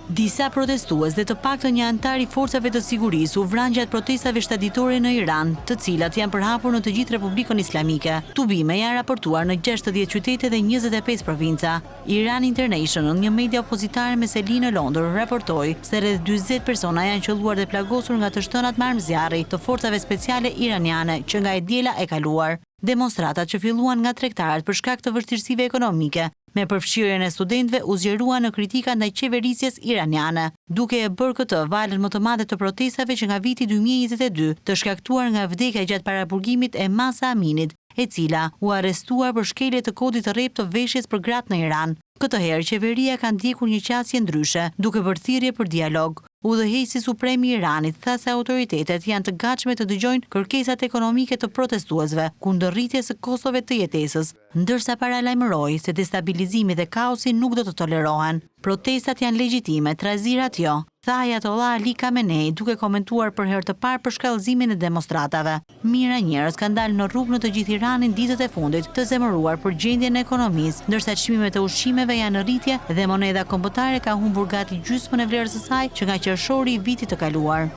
Disa protestues dhe të paktën një antar i forcave të sigurisë u vranë gjatë protestave shtatitore në Iran, të cilat janë përhapur në të gjithë Republikën Islamike. Tubime janë raportuar në 60 qytete dhe 25 provinca. Iran International, një media opozitare me seli në Londër, raportoi se rreth 40 persona janë qelluar dhe plagosur nga të shtënat me armë zjarri të forcave speciale iraniane që nga e diela e kaluar. Demonstratat që filluan nga tregtarët për shkak të vështirësive ekonomike, me përfshirjen e studentëve u zgjeruan në kritika ndaj qeverisjes iraniane, duke e bërë këtë valën më të madhe të protestave që nga viti 2022 të shkaktuar nga vdekja gjatë paraburgimit e Mahsa Aminit, e cila u arrestuar për shkelje të kodit të rreptë të veshjes për gratë në Iran. Këtë herë qeveria ka ndjekur një qasje ndryshe, duke bërë thirrje për dialog. Udhëheqësi suprem i Iranit tha se autoritetet janë të gatshme të dëgjojnë kërkesat ekonomike të protestuesve kundër rritjes së kostove të jetesës, ndërsa paralajmëroi se destabilizimi dhe kaosi nuk do të tolerohen. Protestat janë legjitime, trazirat jo, tha Ayatollah Ali Khamenei duke komentuar për herë të parë për shkallëzimin e demonstratave. Mijëra njerëz kanë dalë në rrugë në të gjithë Iranin ditët e fundit, të zemëruar për gjendjen e ekonomisë, ndërsa çmimet e ushqimeve janë në rritje dhe moneda kombëtare ka humbur gati gjysmën e vlerës së saj që nga qershori i vitit të kaluar.